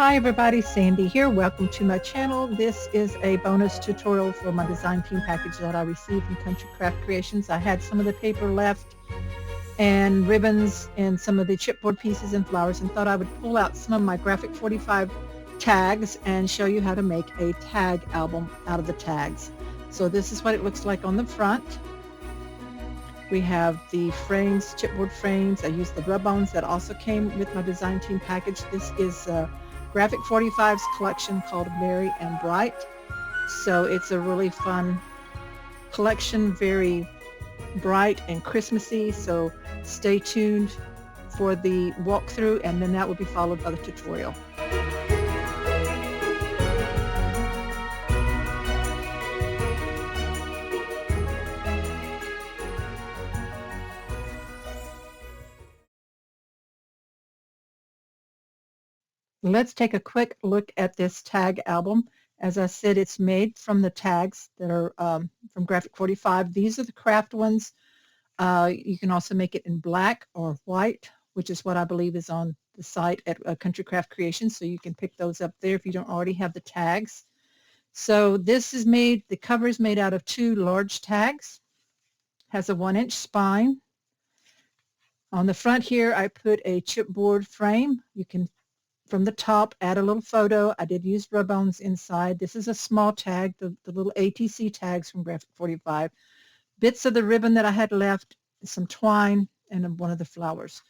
Hi everybody, Sandy here. Welcome to my channel. This is a bonus tutorial for my design team package that I received from Country Craft Creations. I had some of the paper left and ribbons and some of the chipboard pieces and flowers and thought I would pull out some of my Graphic 45 tags and show you how to make a tag album out of the tags. So this is what it looks like on the front. We have the frames, chipboard frames. I used the rub-ons that also came with my design team package. This is Graphic 45's collection called Merry and Bright. So it's a really fun collection, very bright and Christmassy. So stay tuned for the walkthrough, and then that will be followed by the tutorial. Let's take a quick look at this tag album. As I said, it's made from the tags that are from Graphic 45. These are the craft ones. You can also make it in black or white, which is what I believe is on the site at Country Craft Creations. So you can pick those up there if you don't already have the tags. So this is made, the cover is made out of 2 large tags, has a 1-inch spine. On the front here, I put a chipboard frame. You can, from the top, add a little photo. I did use rub-ons inside. This is a small tag, the little ATC tags from Graphic 45. Bits of the ribbon that I had left, some twine, and one of the flowers.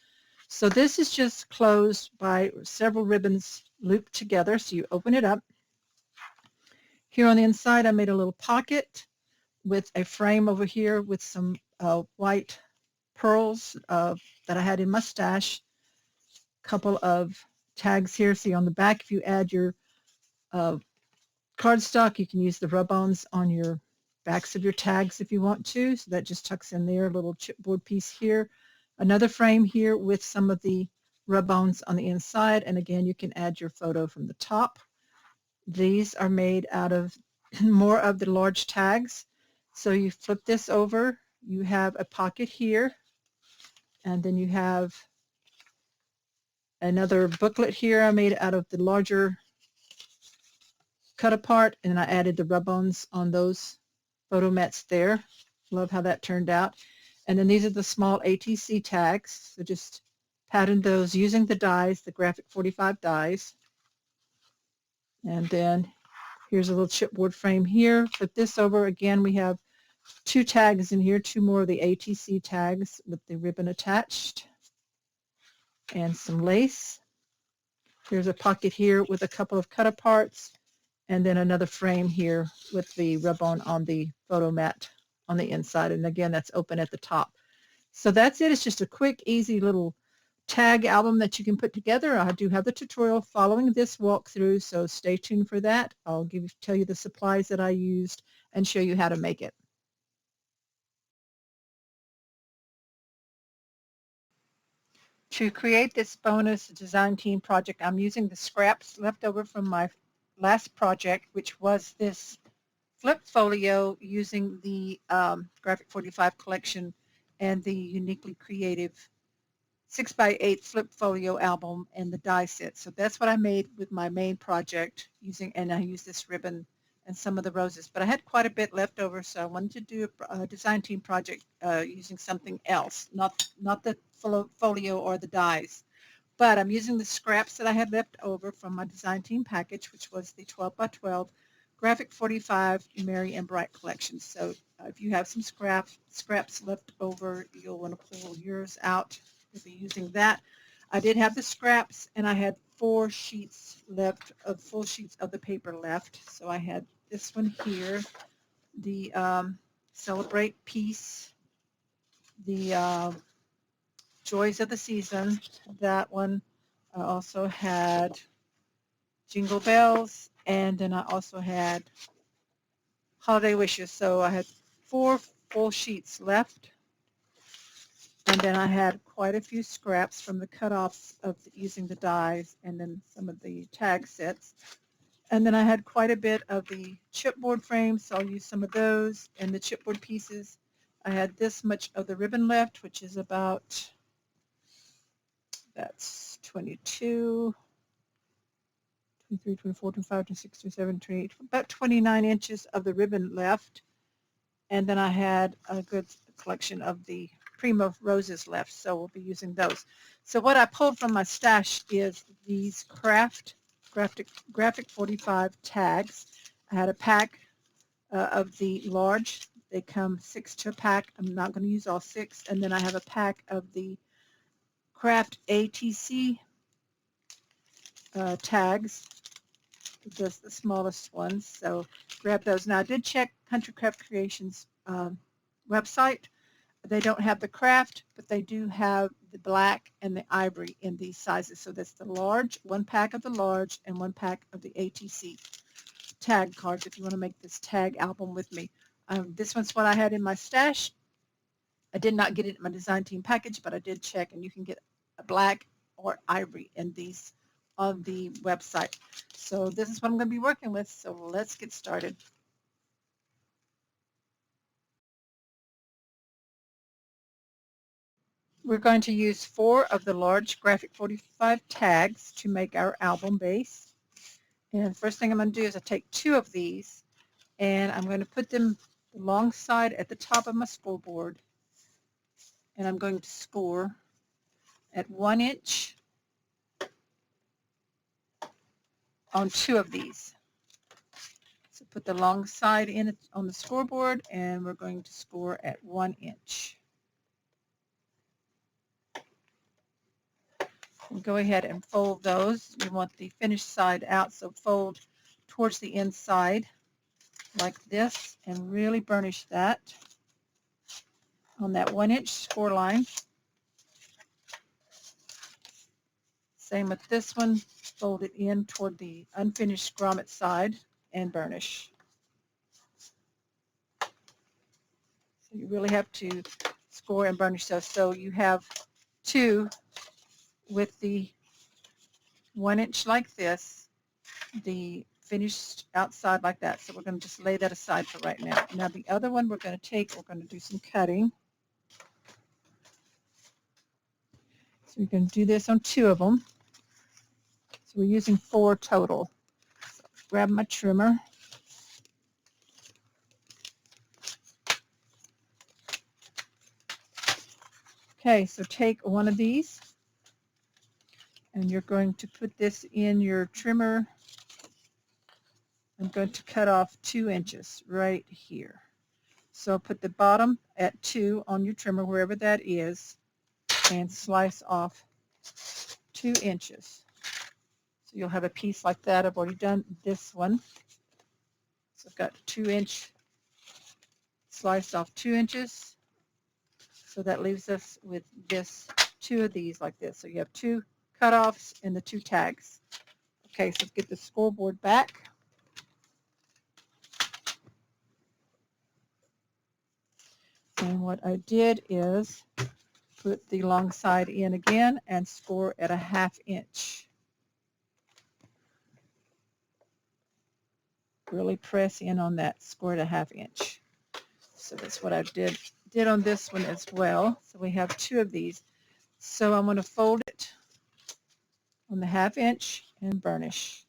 So this is just closed by several ribbons looped together. So you open it up. Here on the inside, I made a little pocket with a frame over here with some white pearls that I had in my stash. Couple of tags here. See on the back, if you add your cardstock, you can use the rub-ons on your backs of your tags if you want to. So that just tucks in there. A little chipboard piece here. Another frame here with some of the rub-ons on the inside. And again, you can add your photo from the top. These are made out of more of the large tags. So you flip this over. You have a pocket here. And then you have another booklet here I made out of the larger cut apart, and I added the rub-ons on those photo mats there. Love how that turned out. And then these are the small ATC tags. So just patterned those using the dies, the Graphic 45 dies. And then here's a little chipboard frame here. Flip this over. Again, we have 2 tags in here, 2 more of the ATC tags with the ribbon attached. And some lace. Here's a pocket here with a couple of cut aparts. And then another frame here with the rub-on on the photo mat on the inside. And again, that's open at the top. So that's it. It's just a quick, easy little tag album that you can put together. I do have the tutorial following this walkthrough, so stay tuned for that. I'll tell you the supplies that I used and show you how to make it. To create this bonus design team project, I'm using the scraps left over from my last project, which was this flip folio using the Graphic 45 collection and the uniquely creative 6x8 flip folio album and the die set. So that's what I made with my main project using, and I used this ribbon and some of the roses. But I had quite a bit left over, so I wanted to do a design team project using something else, not the folio or the dies. But I'm using the scraps that I had left over from my design team package, which was the 12x12 Graphic 45 Merry and Bright collection. So if you have some scraps left over, you'll want to pull yours out. You'll be using that. I did have the scraps, and I had 4 sheets left, full sheets of the paper left. So I had this one here, the Celebrate Peace, the Joys of the Season, that one. I also had Jingle Bells, and then I also had Holiday Wishes. So I had 4 full sheets left, and then I had quite a few scraps from the cutoffs of using the dies, and then some of the tag sets. And then I had quite a bit of the chipboard frames, so I'll use some of those, and the chipboard pieces. I had this much of the ribbon left, which is about, that's 22. 23, 24, 25, 26, 27, 28, about 29 inches of the ribbon left. And then I had a good collection of the Prima roses left, so we'll be using those. So what I pulled from my stash is these graphic 45 tags. I had a pack of the large. They come 6 to a pack. I'm not going to use all 6. And then I have a pack of the craft ATC tags, just the smallest ones. So grab those. Now I did check Country Craft Creations website. They don't have the craft, but they do have the black and the ivory in these sizes. So that's the large, 1 pack of the large and 1 pack of the ATC tag cards if you want to make this tag album with me. This one's what I had in my stash. I did not get it in my design team package, but I did check, and you can get a black or ivory in these on the website. So this is what I'm going to be working with. So let's get started. We're going to use 4 of the large graphic 45 tags to make our album base. And the first thing I'm going to do is I take 2 of these and I'm going to put them alongside at the top of my scoreboard. And I'm going to score at 1 inch on 2 of these. So put the long side in on the scoreboard and we're going to score at 1 inch. We'll go ahead and fold those. You want the finished side out, so fold towards the inside like this and really burnish that on that 1 inch score line. Same with this one, fold it in toward the unfinished grommet side and burnish. So you really have to score and burnish those. So you have 2 with the 1 inch like this, the finished outside like that. So we're going to just lay that aside for right now. Now the other one we're going to do some cutting. So we're going to do this on 2 of them. So we're using 4 total. So grab my trimmer. Okay, so take one of these and you're going to put this in your trimmer. I'm going to cut off 2 inches right here. So put the bottom at 2 on your trimmer, wherever that is, and slice off 2 inches. So you'll have a piece like that. I've already done this one. So I've got 2 inch, sliced off 2 inches. So that leaves us with this 2 of these like this. So you have 2 cutoffs and the 2 tags. Okay, so let's get the scoreboard back. And what I did is put the long side in again and score at a 1/2 inch. Really press in on that, score at a 1/2 inch. So that's what I did on this one as well. So we have 2 of these. So I'm going to fold it on the 1/2 inch and burnish.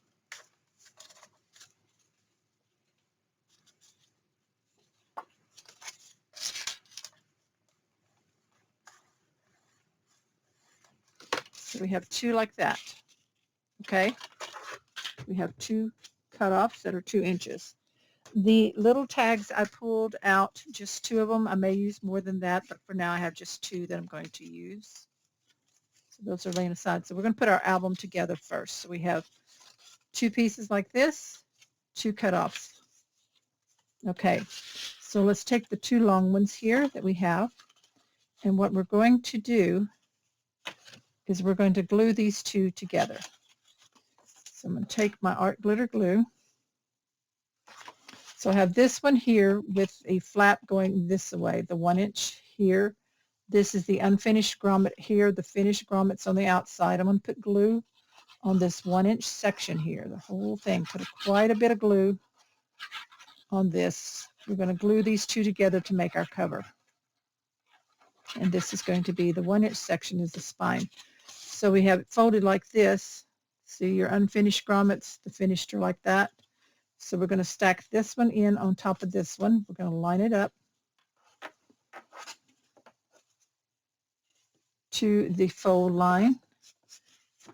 So we have 2 like that. Okay, we have 2 cutoffs that are 2 inches. The little tags I pulled out, just 2 of them. I may use more than that, but for now I have just 2 that I'm going to use. So those are laying aside. So we're going to put our album together first. So we have 2 pieces like this, 2 cutoffs. Okay, so let's take the 2 long ones here that we have, and what we're going to do is we're going to glue these 2 together. So I'm going to take my art glitter glue. So I have this one here with a flap going this way, the 1 inch here. This is the unfinished grommet here, the finished grommets on the outside. I'm going to put glue on this 1 inch section here, the whole thing. Put quite a bit of glue on this. We're going to glue these 2 together to make our cover. And this is going to be the 1 inch section is the spine. So we have it folded like this. See your unfinished grommets, the finished are like that. So we're going to stack this one in on top of this one. We're going to line it up to the fold line,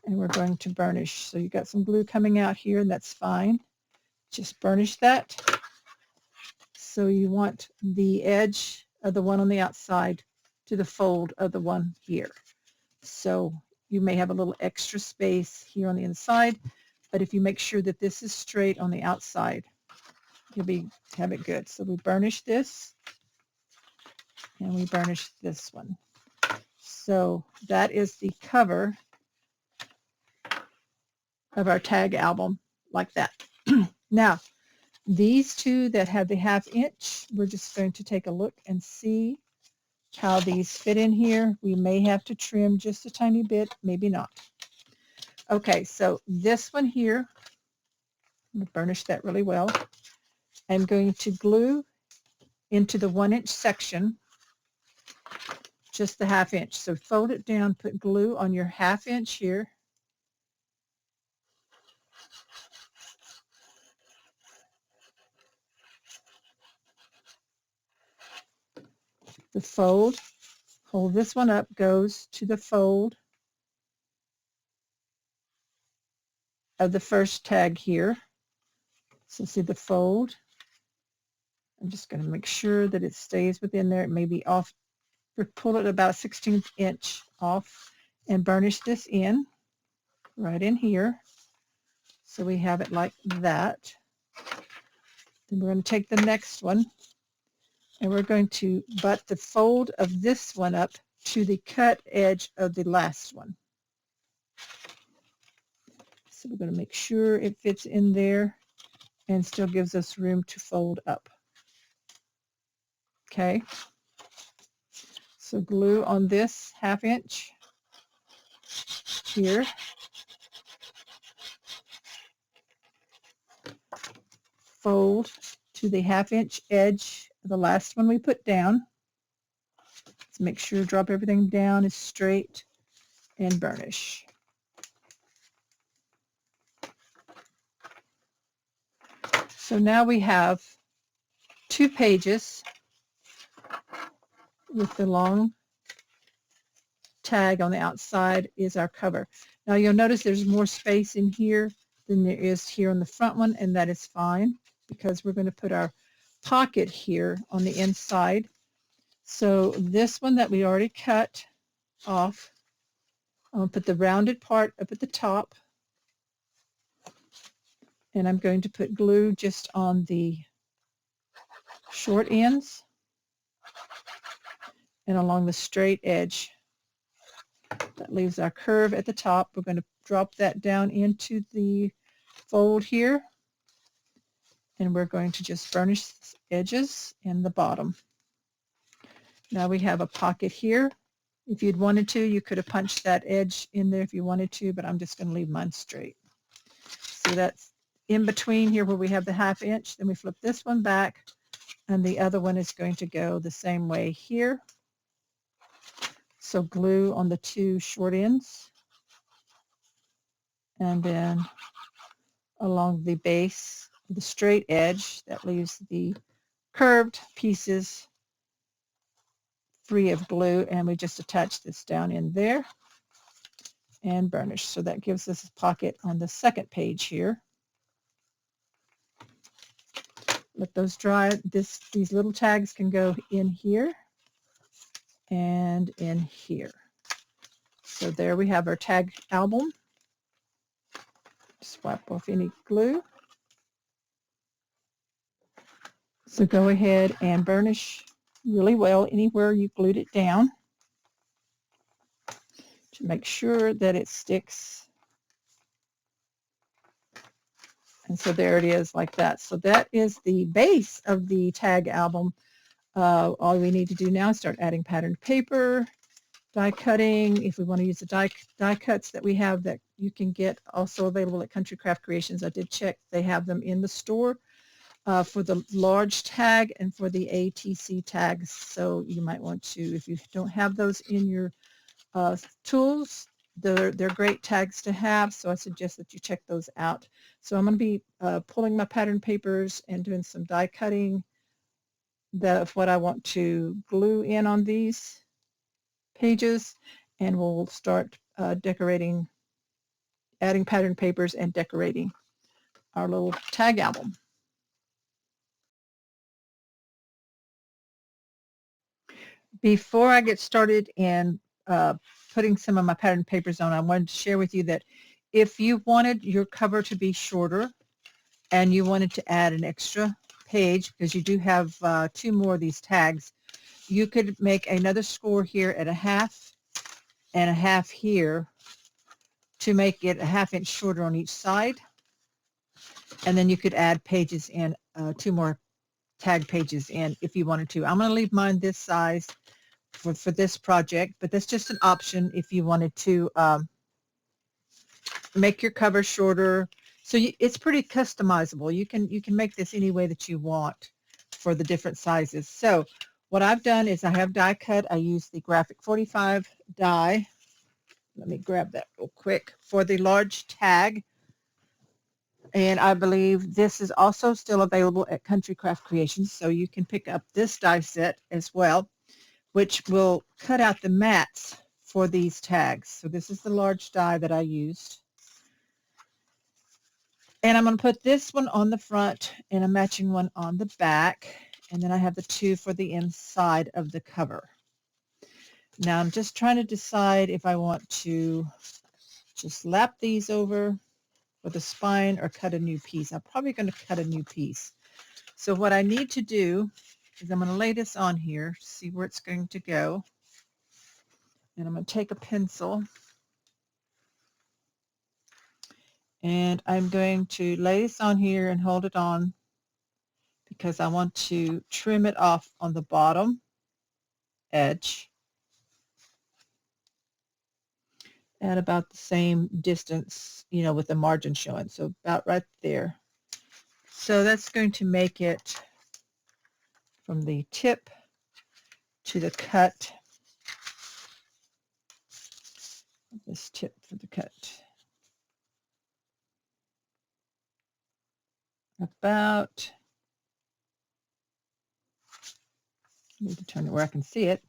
and we're going to burnish. So you got some glue coming out here, and that's fine. Just burnish that. So you want the edge of the one on the outside to the fold of the one here. So you may have a little extra space here on the inside, but if you make sure that this is straight on the outside, you'll have it good. So we burnish this, and we burnish this one. So that is the cover of our tag album, like that. Now, these two that have the 1/2 inch, we're just going to take a look and see how these fit in here. We may have to trim just a tiny bit, maybe not. Okay, so this one here, I'm going to burnish that really well. I'm going to glue into the 1 inch section just the 1/2 inch. So fold it down, put glue on your 1/2 inch here. The fold, hold this one up, goes to the fold of the first tag here. So see the fold. I'm just going to make sure that it stays within there. It may be off. Pull it about 1/16 inch off and burnish this in right in here. So we have it like that. Then we're going to take the next one, and we're going to butt the fold of this one up to the cut edge of the last one. So we're going to make sure it fits in there and still gives us room to fold up. Okay. So glue on this 1/2 inch here. Fold to the 1/2 inch edge of the last one we put down. Let's make sure drop everything down is straight and burnish. So now we have 2 pages with the long tag on the outside is our cover. Now you'll notice there's more space in here than there is here on the front one, and that is fine because we're going to put our pocket here on the inside. So this one that we already cut off, I'm going to put the rounded part up at the top, and I'm going to put glue just on the short ends and along the straight edge. That leaves our curve at the top. We're going to drop that down into the fold here, and we're going to just burnish the edges and the bottom. Now we have a pocket here. If you'd wanted to, you could have punched that edge in there if you wanted to, but I'm just going to leave mine straight. So that's in between here where we have the 1/2 inch. Then we flip this one back, and the other one is going to go the same way here. So glue on the 2 short ends, and then along the base, the straight edge, that leaves the curved pieces free of glue, and we just attach this down in there and burnish. So that gives us a pocket on the second page here. Let those dry. These little tags can go in here and in here. So there we have our tag album. Just wipe off any glue. So go ahead and burnish really well anywhere you glued it down to make sure that it sticks. And so there it is like that. So that is the base of the tag album. All we need to do now is start adding patterned paper, die cutting. If we want to use the die cuts that we have that you can get also available at Country Craft Creations. I did check. They have them in the store for the large tag and for the ATC tags. So you might want to, if you don't have those in your tools, they're great tags to have, so I suggest that you check those out. So I'm going to be pulling my pattern papers and doing some die cutting of what I want to glue in on these pages, and we'll start decorating, adding pattern papers and decorating our little tag album. Before I get started in putting some of my pattern papers on, I wanted to share with you that if you wanted your cover to be shorter and you wanted to add an extra page, because you do have 2 more of these tags, you could make another score here at 1/2 and 1/2 here to make it 1/2 inch shorter on each side. And then you could add pages in, 2 more tag pages in if you wanted to. I'm going to leave mine this size for this project, but that's just an option if you wanted to make your cover shorter. So it's pretty customizable. You can make this any way that you want for the different sizes. So what I've done is I have die cut. I use the Graphic 45 die. Let me grab that real quick for the large tag. And I believe this is also still available at Country Craft Creations, so you can pick up this die set as well, which will cut out the mats for these tags. So this is the large die that I used. And I'm going to put this one on the front and a matching one on the back. And then I have the 2 for the inside of the cover. Now I'm just trying to decide if I want to just lap these over with a spine or cut a new piece. I'm probably going to cut a new piece. So what I need to do is I'm going to lay this on here, see where it's going to go. And I'm going to take a pencil and I'm going to lay this on here and hold it on because I want to trim it off on the bottom edge at about the same distance, you know, with the margin showing. So about right there. So that's going to make it from the tip to the cut. This tip for the cut. About, I need to turn it where I can see it.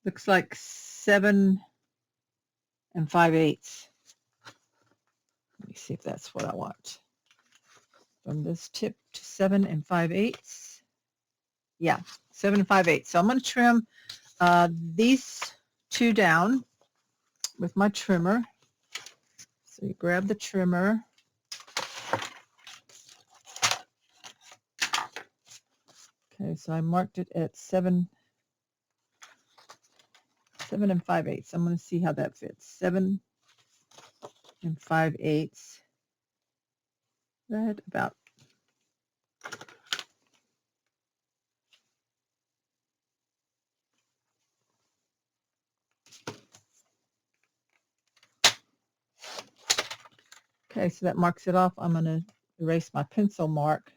Looks like 7 5/8. Let me see if that's what I want. From this tip to 7 5/8. Yeah, 7 5/8. So I'm going to trim these 2 down with my trimmer. So you grab the trimmer. Okay, so I marked it at 7 5/8. I'm going to see how that fits. 7 5/8. Right about. Okay, so that marks it off. I'm going to erase my pencil mark.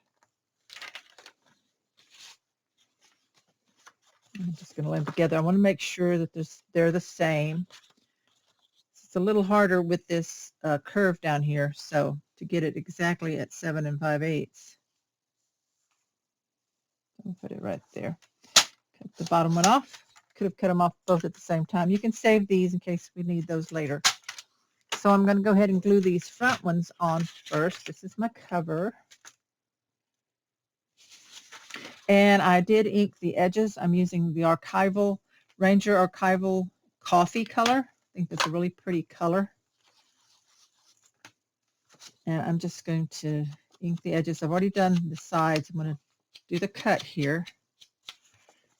I'm just going to lay them together. I want to make sure that they're the same. It's a little harder with this curve down here, so to get it exactly at 7 5/8. I'll put it right there. Cut the bottom one off. Could have cut them off both at the same time. You can save these in case we need those later. So I'm going to go ahead and glue these front ones on first. This is my cover. And I did ink the edges. I'm using the Ranger Archival Coffee color. I think that's a really pretty color. And I'm just going to ink the edges. I've already done the sides. I'm going to do the cut here.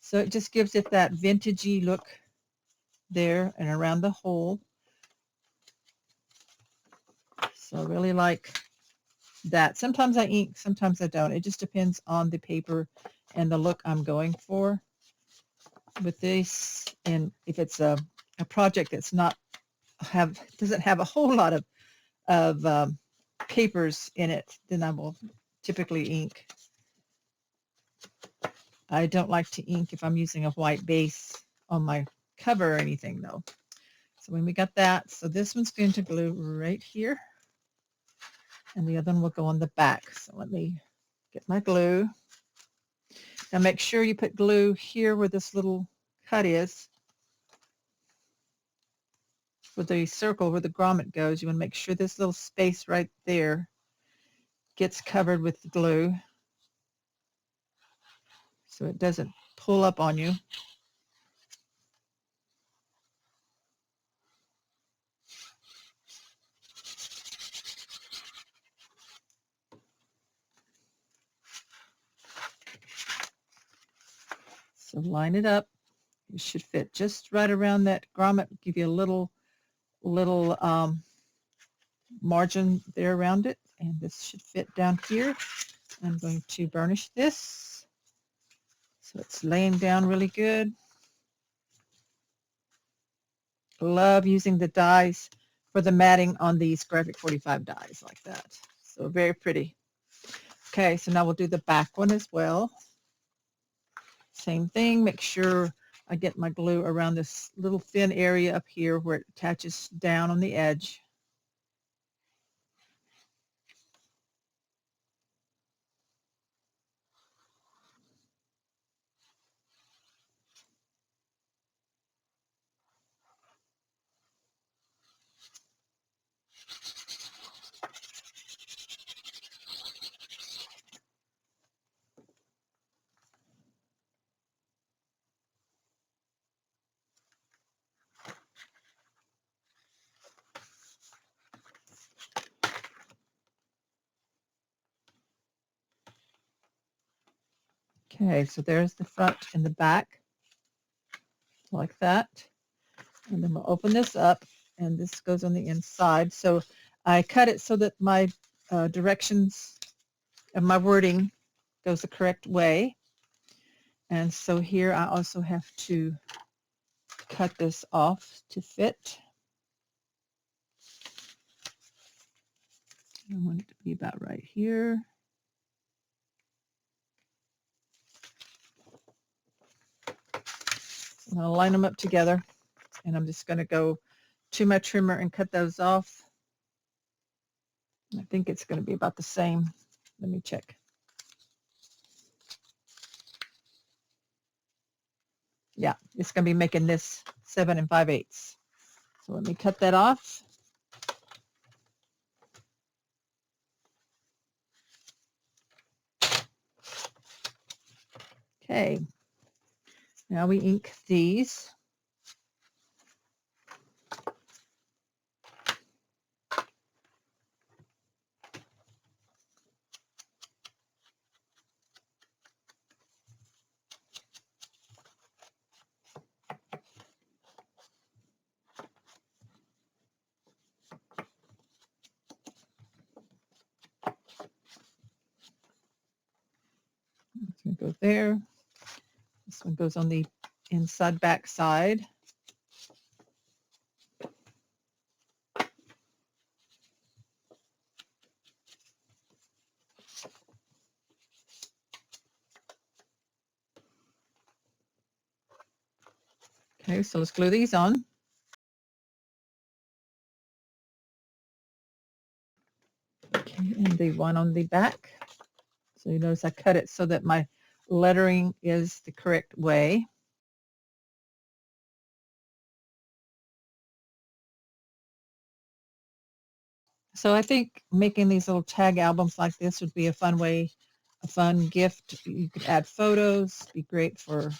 So it just gives it that vintagey look there and around the hole. So I really like that. Sometimes I ink, sometimes I don't. It just depends on the paper and the look I'm going for with this. And if it's a project that's doesn't have a whole lot of papers in it, then I will typically ink. I don't like to ink if I'm using a white base on my cover or anything though. So when we got that, so this one's going to glue right here, and the other one will go on the back. So let me get my glue. Now make sure you put glue here where this little cut is, with the circle where the grommet goes. You want to make sure this little space right there gets covered with the glue so it doesn't pull up on you. So line it up. It should fit just right around that grommet. Give you a little margin there around it, and this should fit down here. I'm going to burnish this so it's laying down really good. Love using the dies for the matting on these Graphic 45 dies like that. So very pretty. Okay, so now we'll do the back one as well. Same thing, make sure I get my glue around this little thin area up here where it attaches down on the edge. Okay, so there's the front and the back, like that. And then we'll open this up, and this goes on the inside. So I cut it so that my directions of my wording goes the correct way. And so here I also have to cut this off to fit. I want it to be about right here. I'm going to line them up together, and I'm just going to go to my trimmer and cut those off. I think it's going to be about the same. Let me check. Yeah, it's going to be making this 7 5/8. So let me cut that off. Okay, now we ink these. It's going to go there. This one goes on the inside back side. Okay, so let's glue these on. Okay, and the one on the back. So you notice I cut it so that my lettering is the correct way. So I think making these little tag albums like this would be a fun way, a fun gift. You could add photos, be great for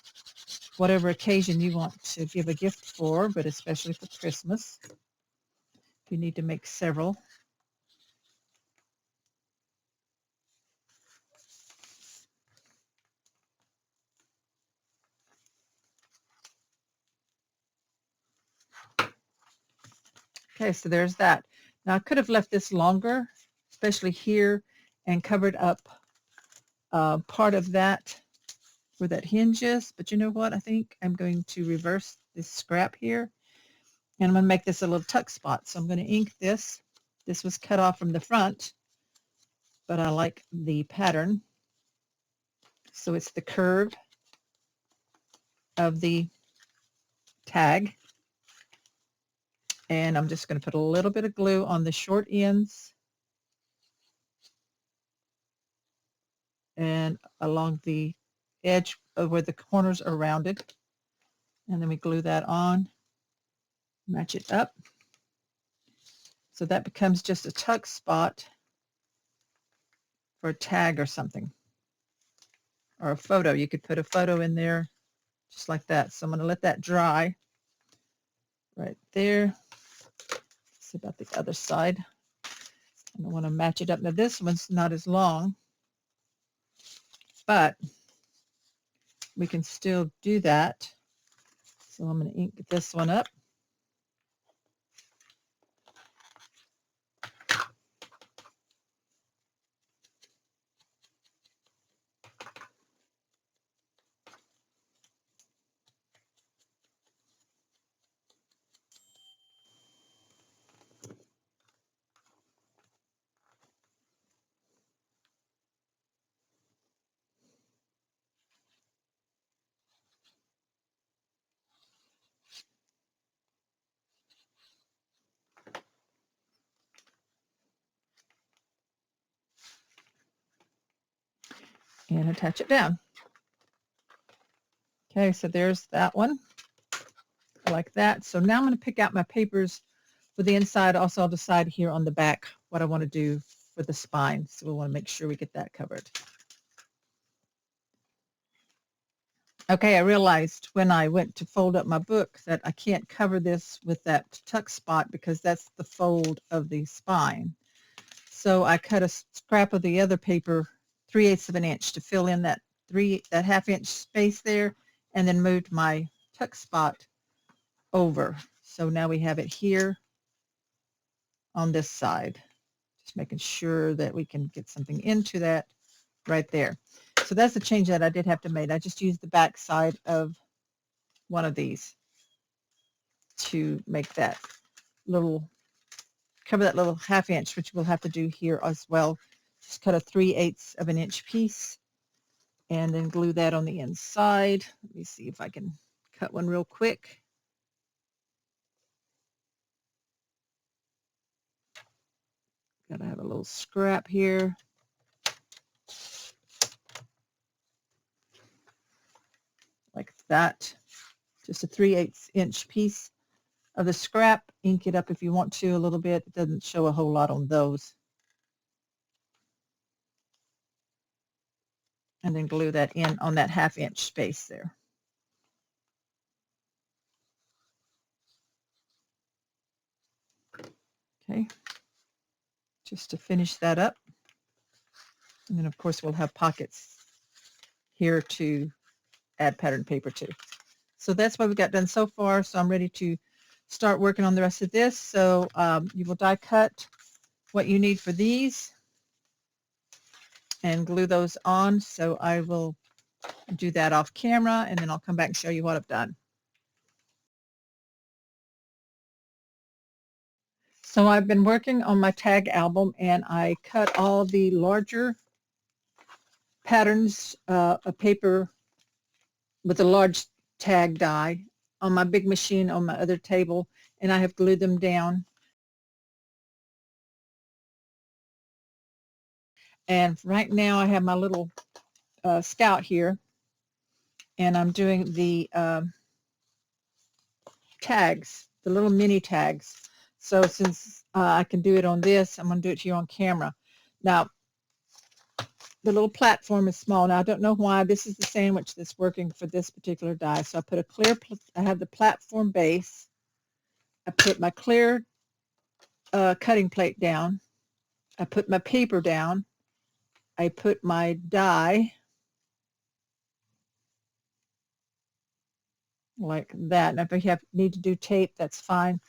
whatever occasion you want to give a gift for, but especially for Christmas. You need to make several. Okay, so there's that. Now I could have left this longer, especially here, and covered up part of that where that hinge is. But you know what? I think I'm going to reverse this scrap here, and I'm going to make this a little tuck spot. So I'm going to ink this. This was cut off from the front. but I like the pattern. So it's the curve of the tag. And I'm just going to put a little bit of glue on the short ends and along the edge of where the corners are rounded. And then we glue that on, match it up. So that becomes just a tuck spot for a tag or something, or a photo. You could put a photo in there just like that. So I'm going to let that dry right there. Let's see about the other side. And I want to match it up. Now this one's not as long, but we can still do that. So I'm going to ink this one up. And attach it down. Okay, so there's that one, like that. So now I'm going to pick out my papers for the inside. Also, I'll decide here on the back what I want to do for the spine. So we want to make sure we get that covered. Okay, I realized when I went to fold up my book that I can't cover this with that tuck spot because that's the fold of the spine. So I cut a scrap of the other paper 3/8 of an inch to fill in that half-inch space there, and then moved my tuck spot over. So now we have it here on this side. Just making sure that we can get something into that right there. So that's the change that I did have to make. I just used the back side of one of these to make that little, cover that little half-inch, which we'll have to do here as well. Just cut a 3/8 of an inch piece and then glue that on the inside. Let me see if I can cut one real quick. Gotta have a little scrap here. Like that. Just a 3/8 inch piece of the scrap. Ink it up if you want to a little bit. It doesn't show a whole lot on those. And then glue that in on that half-inch space there. Okay, just to finish that up. And then of course we'll have pockets here to add pattern paper to. So that's what we got done so far. So I'm ready to start working on the rest of this. So you will die cut what you need for these and glue those on. So I will do that off camera and then I'll come back and show you what I've done. So I've been working on my tag album and I cut all the larger patterns of paper with a large tag die on my big machine on my other table, and I have glued them down. And right now I have my little scout here, and I'm doing the tags, the little mini tags. So since I can do it on this, I'm going to do it here on camera. Now, the little platform is small. Now, I don't know why this is the sandwich that's working for this particular die. So I put a clear, I have the platform base. I put my clear cutting plate down. I put my paper down. I put my die like that. And if you need to do tape, that's fine.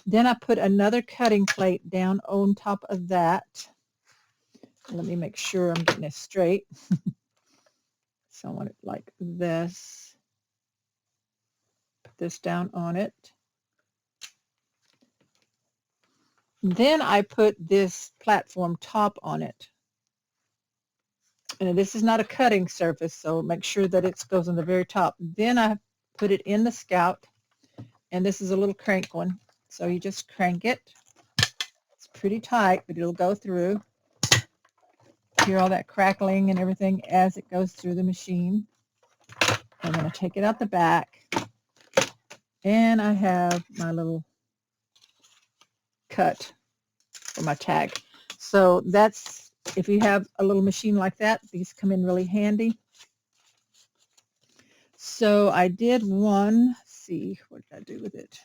Then I put another cutting plate down on top of that. Let me make sure I'm getting it straight. So I want it like this. Put this down on it. Then I put this platform top on it. And this is not a cutting surface, so make sure that it goes on the very top. Then I put it in the Scout, and this is a little crank one. So you just crank it. It's pretty tight, but it'll go through. Hear all that crackling and everything as it goes through the machine. I'm going to take it out the back, and I have my little cut for my tag. So that's, if you have a little machine like that, these come in really handy. So I did one, let's see, what did I do with it?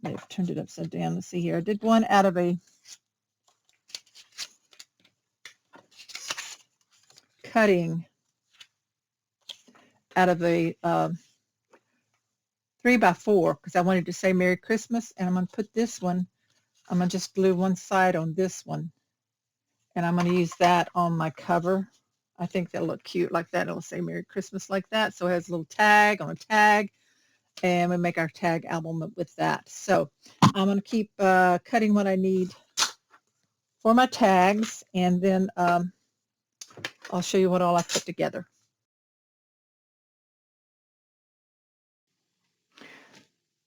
They've turned it upside down. Let's see here. I did one out of a cutting out of a 3x4 because I wanted to say Merry Christmas, and I'm going to put this one, I'm going to just glue one side on this one, and I'm going to use that on my cover. I think that'll look cute like that. It'll say Merry Christmas like that. So it has a little tag on a tag, and we make our tag album with that. So I'm going to keep cutting what I need for my tags, and then I'll show you what all I put together.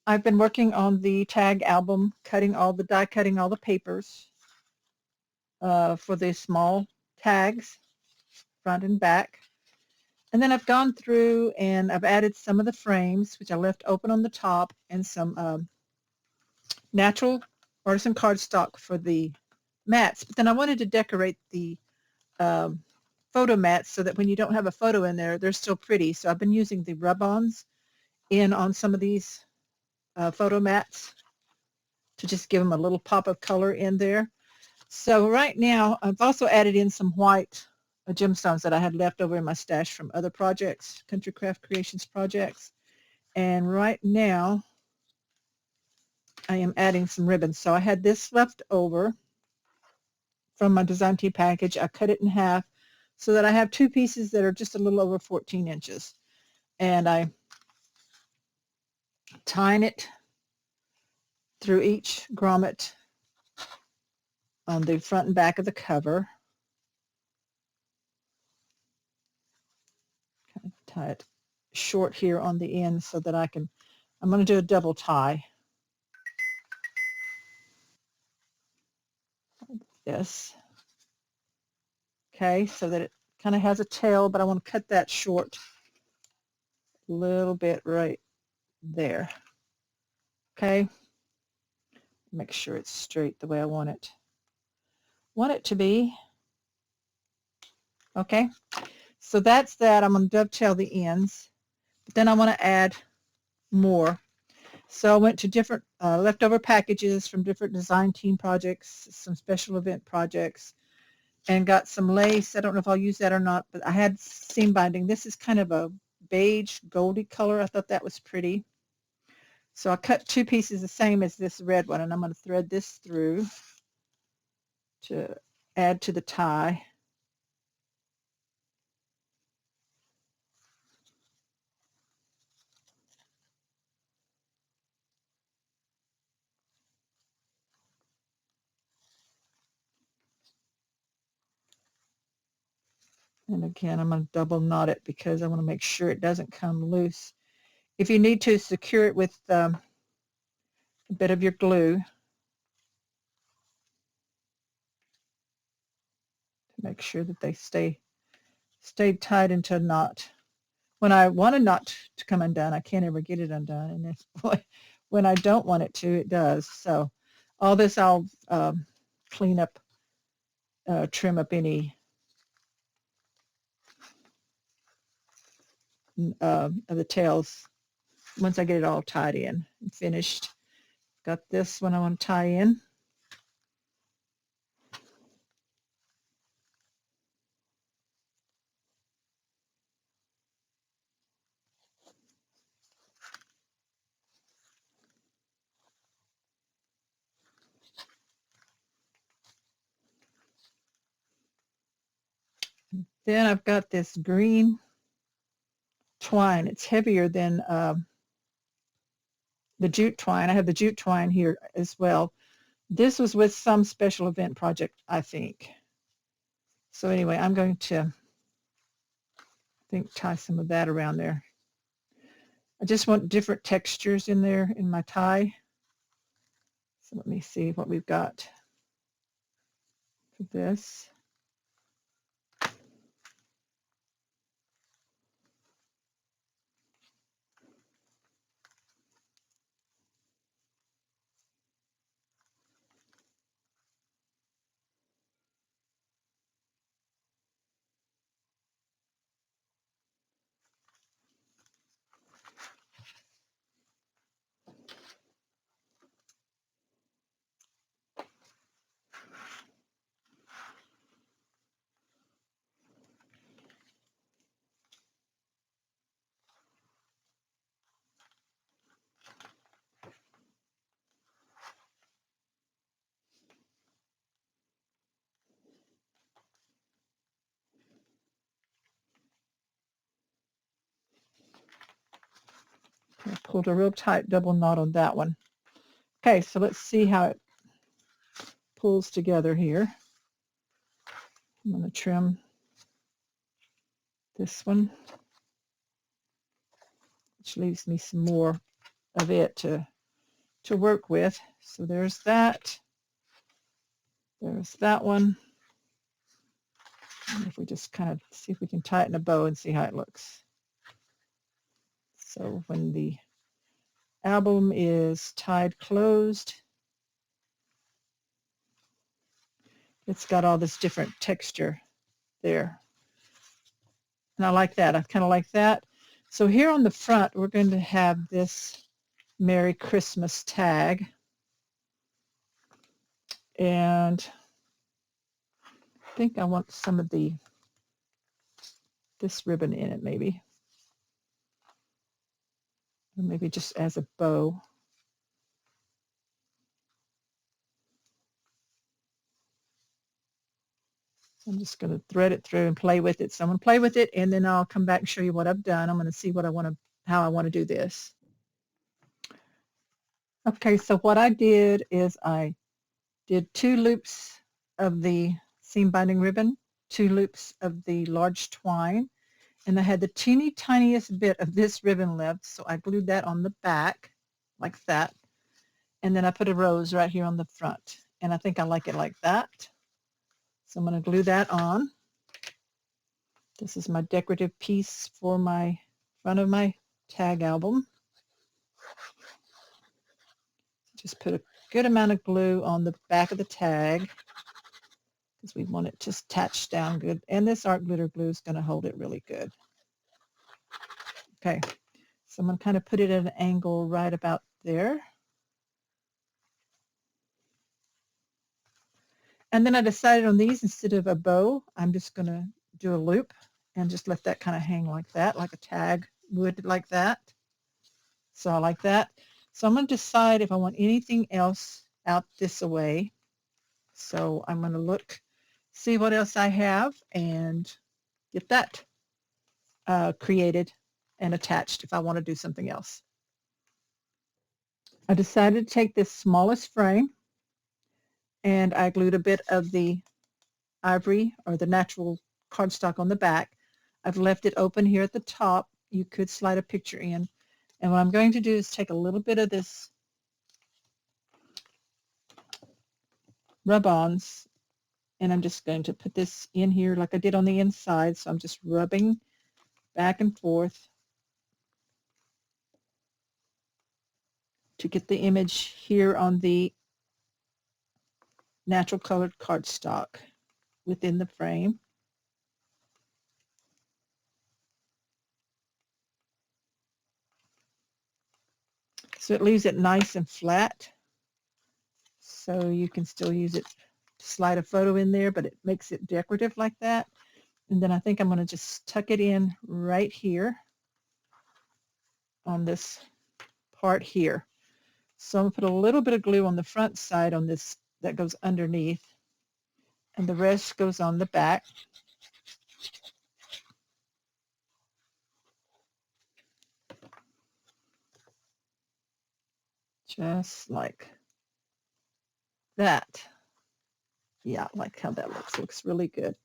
I've been working on the tag album, cutting all the die cutting all the papers for the small tags, front and back. And then I've gone through and I've added some of the frames, which I left open on the top, and some natural artisan cardstock for the mats. But then I wanted to decorate the photo mats so that when you don't have a photo in there, they're still pretty. So I've been using the rub-ons on some of these photo mats to just give them a little pop of color in there. So right now, I've also added in some white gemstones that I had left over in my stash from other projects, Country Craft Creations projects. And right now, I am adding some ribbons. So I had this left over from my Design Team package. I cut it in half so that I have two pieces that are just a little over 14 inches. And I tying it through each grommet on the front and back of the cover. Kind of tie it short here on the end so that I'm going to do a double tie. Like this. Okay, so that it kind of has a tail, but I want to cut that short a little bit right there. Okay, make sure it's straight the way I want it to be. Okay, so that's that. I'm going to dovetail the ends, but then I want to add more. So I went to different leftover packages from different design team projects, some special event projects, and got some lace. I don't know if I'll use that or not, but I had seam binding. This is kind of a beige goldy color. I thought that was pretty. So I cut two pieces the same as this red one, and I'm going to thread this through to add to the tie. And again, I'm going to double knot it because I want to make sure it doesn't come loose. If you need to, secure it with a bit of your glue to make sure that they stay tied into a knot. When I want a knot to come undone, I can't ever get it undone, and when I don't want it to, it does. So all this I'll clean up, trim up any of the tails once I get it all tied in and finished. Got this one I want to tie in. Then I've got this green twine. It's heavier than the jute twine. I have the jute twine here as well. This was with some special event project, I think. So anyway, I'm going to, I think, tie some of that around there. I just want different textures in there in my tie. So let me see what we've got for this. I pulled a real tight double knot on that one. Okay, so let's see how it pulls together here. I'm going to trim this one, which leaves me some more of it to work with. So there's that. There's that one. And if we just kind of see if we can tighten a bow and see how it looks. So when the album is tied closed, it's got all this different texture there. And I like that. I kind of like that. So here on the front, we're going to have this Merry Christmas tag. And I think I want some of this ribbon in it maybe. Or maybe just as a bow. So I'm just going to thread it through and play with it. So I'm going to play with it, and then I'll come back and show you what I've done. I'm going to see what I want to, how I want to do this. Okay, so what I did is I did 2 loops of the seam binding ribbon, 2 loops of the large twine, and I had the teeny tiniest bit of this ribbon left, so I glued that on the back like that, and then I put a rose right here on the front, and I think I like it like that. So I'm going to glue that on. This is my decorative piece for my front of my tag album. Just put a good amount of glue on the back of the tag because we want it to attach down good. And this art glitter glue is going to hold it really good. Okay, so I'm going to kind of put it at an angle right about there. And then I decided on these, instead of a bow, I'm just going to do a loop and just let that kind of hang like that, like a tag would, like that. So I like that. So I'm going to decide if I want anything else out this way. So I'm going to look, see what else I have, and get that created and attached if I want to do something else. I decided to take this smallest frame, and I glued a bit of the ivory or the natural cardstock on the back. I've left it open here at the top. You could slide a picture in. And what I'm going to do is take a little bit of this rub-ons, and I'm just going to put this in here like I did on the inside. So I'm just rubbing back and forth to get the image here on the natural colored cardstock within the frame. So it leaves it nice and flat. So you can still use it to slide a photo in there, but it makes it decorative like that. And then I think I'm going to just tuck it in right here on this part here. So I'm going to put a little bit of glue on the front side on this that goes underneath, and the rest goes on the back. Just like that. Yeah, I like how that looks. Looks really good.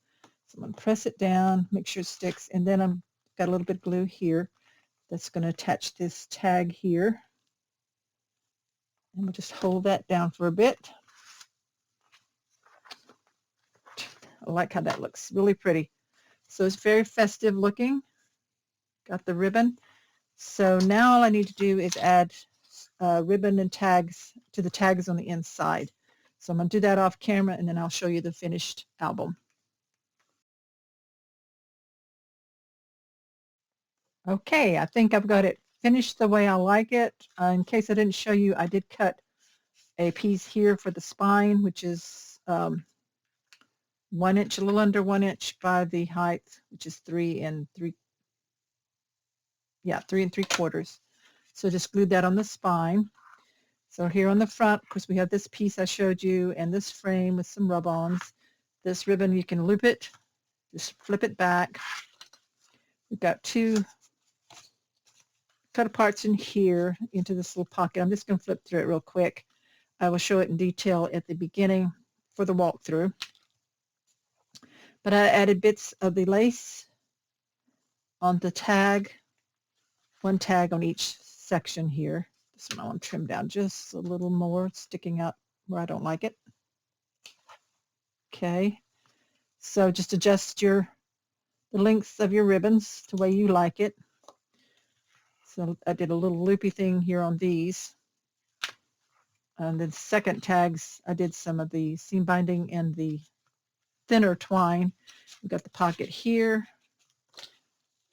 So I'm going to press it down, make sure it sticks, and then I've got a little bit of glue here that's going to attach this tag here. And we'll just hold that down for a bit. I like how that looks, really pretty. So it's very festive looking. Got the ribbon. So now all I need to do is add ribbon and tags to the tags on the inside. So I'm going to do that off camera, and then I'll show you the finished album. Okay, I think I've got it finished the way I like it. In case I didn't show you, I did cut a piece here for the spine, which is 1 inch, a little under 1 inch by the height, which is 3 3/4. So just glued that on the spine. So here on the front, of course, we have this piece I showed you and this frame with some rub-ons. This ribbon, you can loop it, just flip it back. We've got 2 cut parts in here into this little pocket. I'm just going to flip through it real quick. I will show it in detail at the beginning for the walkthrough. But I added bits of the lace on the tag, 1 tag on each section here. This one I want to trim down just a little more. It's sticking out where I don't like it. Okay, so just adjust the lengths of your ribbons the way you like it. So I did a little loopy thing here on these. And then second tags, I did some of the seam binding and the thinner twine. We've got the pocket here,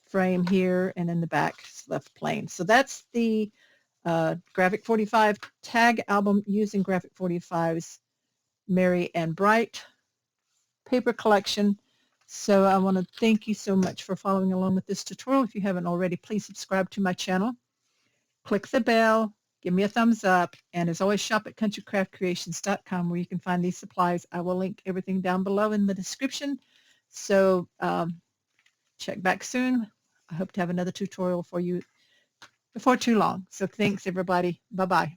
frame here, and then the back is left plain. So that's the Graphic 45 tag album using Graphic 45's Merry and Bright paper collection. So I want to thank you so much for following along with this tutorial. If you haven't already, please subscribe to my channel. Click the bell, give me a thumbs up, and as always, shop at countrycraftcreations.com where you can find these supplies. I will link everything down below in the description. So check back soon. I hope to have another tutorial for you before too long. So thanks, everybody. Bye-bye.